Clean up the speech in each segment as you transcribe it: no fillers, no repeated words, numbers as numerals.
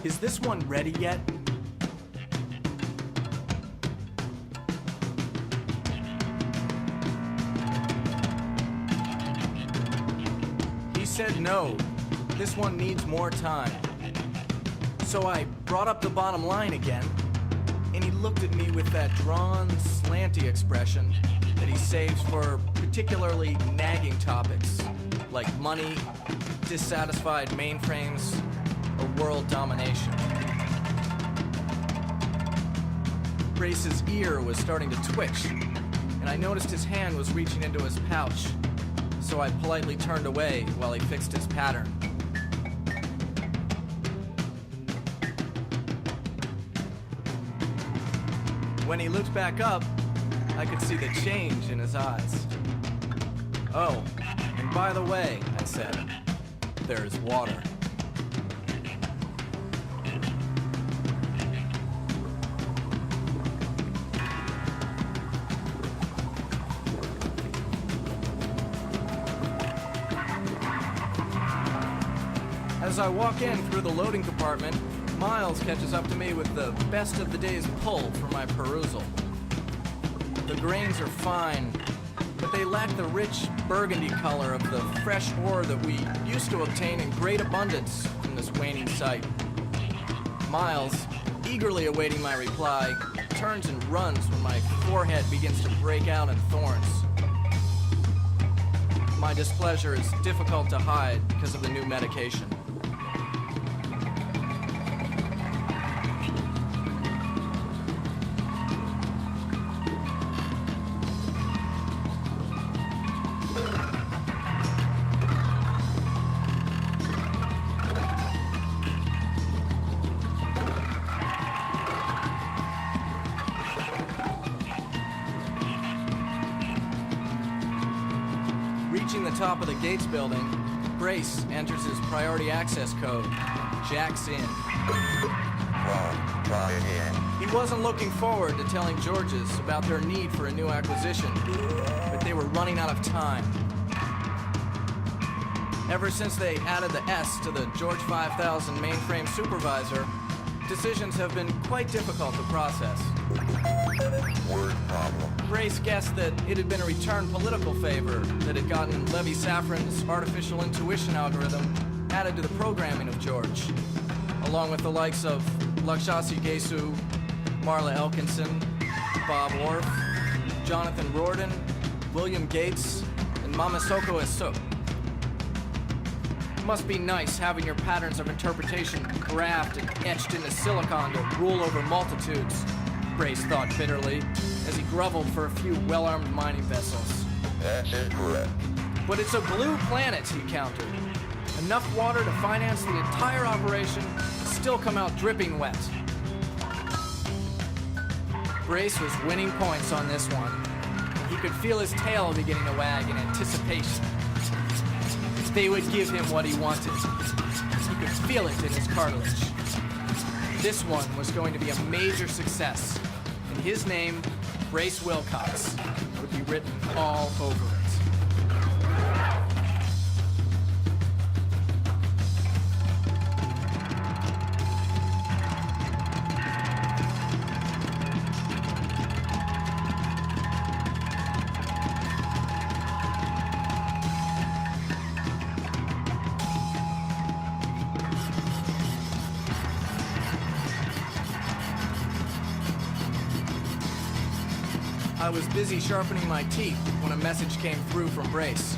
Is this one ready yet? He said no. This one needs more time. So I brought up the bottom line again, and he looked at me with that drawn, slanty expression that he saves for particularly nagging topics like money, dissatisfied mainframes, or world domination. Brace's ear was starting to twitch, and I noticed his hand was reaching into his pouch, so I politely turned away while he fixed his pattern. When he looked back up, I could see the change in his eyes. "Oh, and by the way," I said, "there's water." As I walk in through the loading compartment, Miles catches up to me with the best of the day's pull for my perusal. The grains are fine, but they lack the rich burgundy color of the fresh ore that we used to obtain in great abundance from this waning site. Miles, eagerly awaiting my reply, turns and runs when my forehead begins to break out in thorns. My displeasure is difficult to hide because of the new medication. Reaching the top of the Gates building, Brace enters his priority access code, jacks in. Try again. He wasn't looking forward to telling Georges about their need for a new acquisition, but they were running out of time. Ever since they added the S to the George 5000 mainframe supervisor, decisions have been quite difficult to process. Word problem. Brace guessed that it had been a return political favor that had gotten Levy Safran's artificial intuition algorithm added to the programming of George, along with the likes of Lakshasi Gesu, Marla Elkinson, Bob Orff, Jonathan Rorden, William Gates, and Mamasoko Esuk. It must be nice having your patterns of interpretation graphed and etched into silicon to rule over multitudes, Brace thought bitterly, as he groveled for a few well-armed mining vessels. That's incorrect. But it's a blue planet, he countered. Enough water to finance the entire operation and still come out dripping wet. Brace was winning points on this one. He could feel his tail beginning to wag in anticipation. They would give him what he wanted. He could feel it in his cartilage. This one was going to be a major success, and his name, Brace Wilcox, would be written all over it. I was busy sharpening my teeth when a message came through from Brace.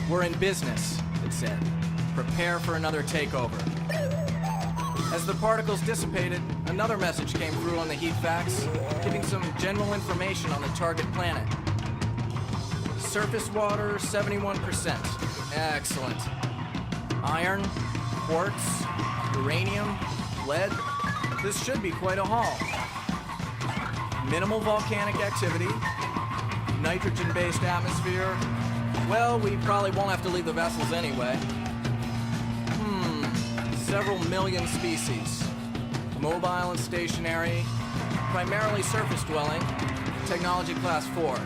"We're in business," it said. "Prepare for another takeover." As the particles dissipated, another message came through on the heat fax, giving some general information on the target planet. Surface water, 71%. Excellent. Iron, quartz, uranium, lead. This should be quite a haul. Minimal volcanic activity, nitrogen-based atmosphere. Well, we probably won't have to leave the vessels anyway. Several million species. Mobile and stationary, primarily surface dwelling, technology class 4.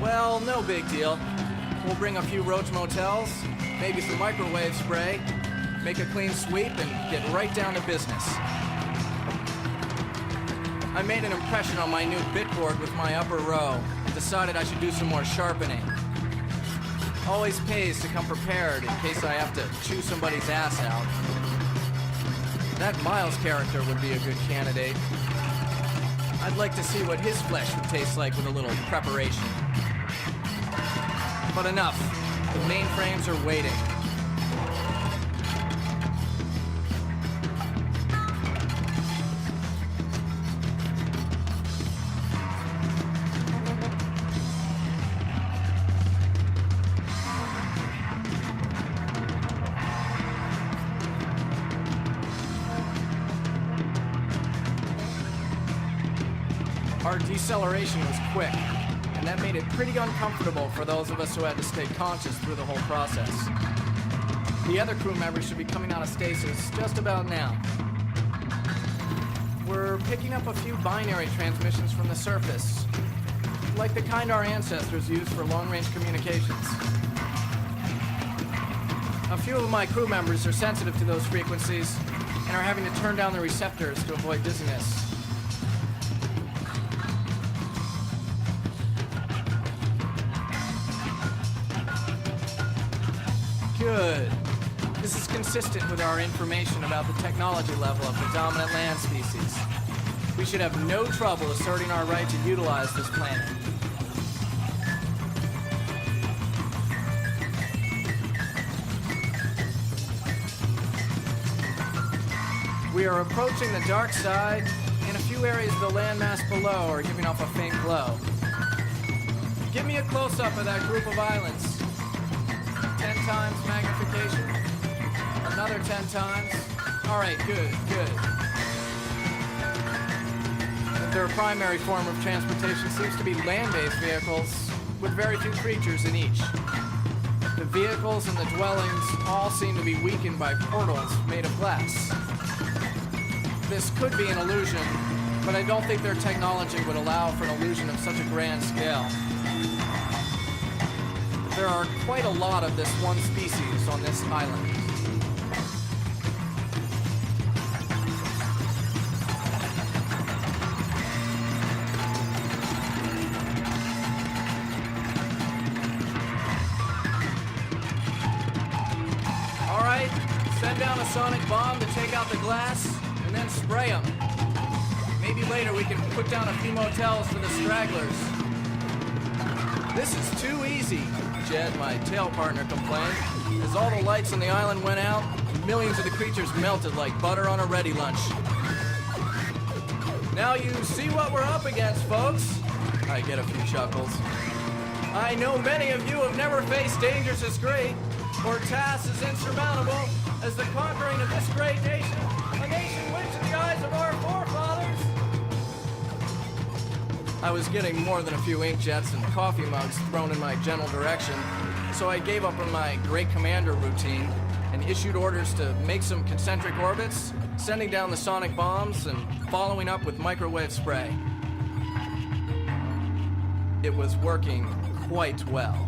Well, no big deal. We'll bring a few roach motels, maybe some microwave spray, make a clean sweep, and get right down to business. I made an impression on my new bitboard with my upper row and decided I should do some more sharpening. Always pays to come prepared in case I have to chew somebody's ass out. That Miles character would be a good candidate. I'd like to see what his flesh would taste like with a little preparation. But enough. The mainframes are waiting. Our deceleration was quick, and that made it pretty uncomfortable for those of us who had to stay conscious through the whole process. The other crew members should be coming out of stasis just about now. We're picking up a few binary transmissions from the surface, like the kind our ancestors used for long-range communications. A few of my crew members are sensitive to those frequencies and are having to turn down the receptors to avoid dizziness. Good. This is consistent with our information about the technology level of the dominant land species. We should have no trouble asserting our right to utilize this planet. We are approaching the dark side, and a few areas of the landmass below are giving off a faint glow. Give me a close-up of that group of islands. 10 times magnification. Another 10 times. All right, good. Their primary form of transportation seems to be land-based vehicles, with very few creatures in each. The vehicles and the dwellings all seem to be weakened by portals made of glass. This could be an illusion, but I don't think their technology would allow for an illusion of such a grand scale. There are quite a lot of this one species on this island. All right, send down a sonic bomb to take out the glass, and then spray them. Maybe later we can put down a few motels for the stragglers. This is too easy, Jed, my tail partner, complained. As all the lights on the island went out, millions of the creatures melted like butter on a ready lunch. Now you see what we're up against, folks. I get a few chuckles. I know many of you have never faced dangers as great, or tasks as insurmountable as the conquering of this great nation, a nation which in the eyes of our forefathers... I was getting more than a few inkjets and coffee mugs thrown in my general direction, so I gave up on my great commander routine and issued orders to make some concentric orbits, sending down the sonic bombs and following up with microwave spray. It was working quite well.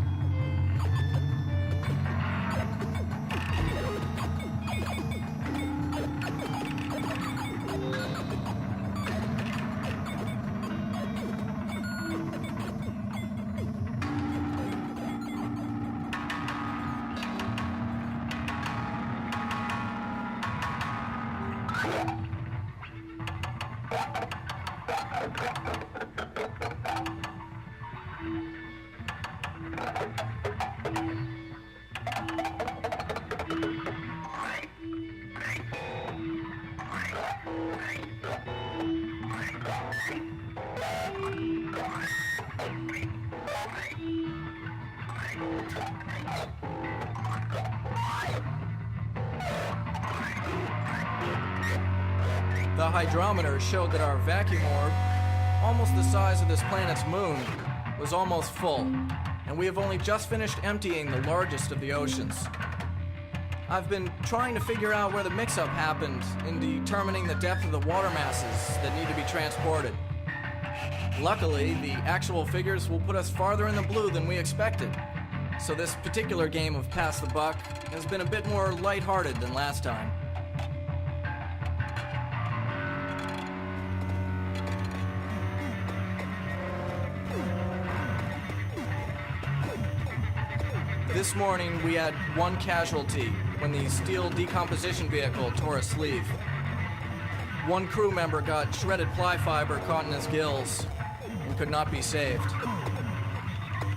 The hydrometer showed that our vacuum orb, almost the size of this planet's moon, was almost full, and we have only just finished emptying the largest of the oceans. I've been trying to figure out where the mix-up happened in determining the depth of the water masses that need to be transported. Luckily, the actual figures will put us farther in the blue than we expected, so this particular game of Pass the Buck has been a bit more lighthearted than last time. This morning, we had one casualty when the steel decomposition vehicle tore a sleeve. One crew member got shredded ply fiber caught in his gills and could not be saved.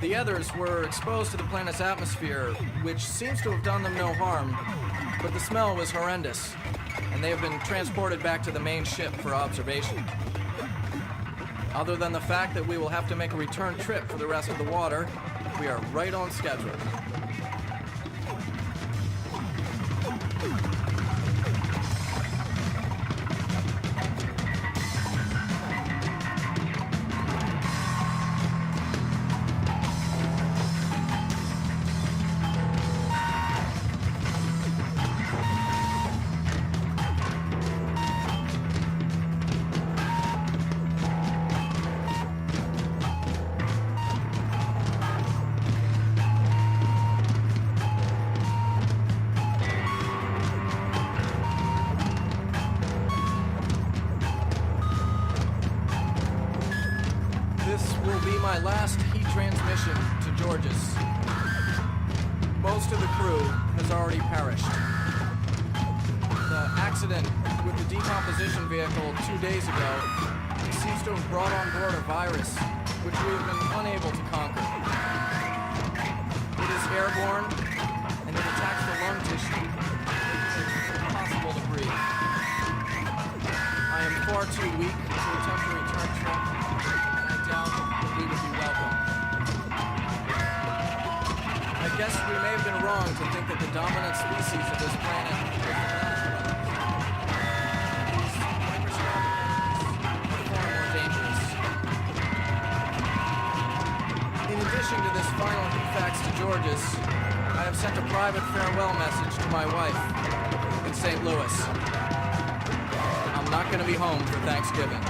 The others were exposed to the planet's atmosphere, which seems to have done them no harm, but the smell was horrendous, and they have been transported back to the main ship for observation. Other than the fact that we will have to make a return trip for the rest of the water, we are right on schedule. This will be my last heat transmission to Georges. Most of the crew has already perished. The accident with the decomposition vehicle 2 days ago seems to have brought on board a virus, which we have been unable to conquer. It is airborne, and it attacks the lung tissue, making it impossible to breathe. I am far too weak to attempt a return trip. I doubt that we would be welcome. I guess we may have been wrong to think that the dominant species of this planet was the These microscopic are far more dangerous. In addition to this final heatfax to Georges, I have sent a private farewell message to my wife in St. Louis. I'm not going to be home for Thanksgiving.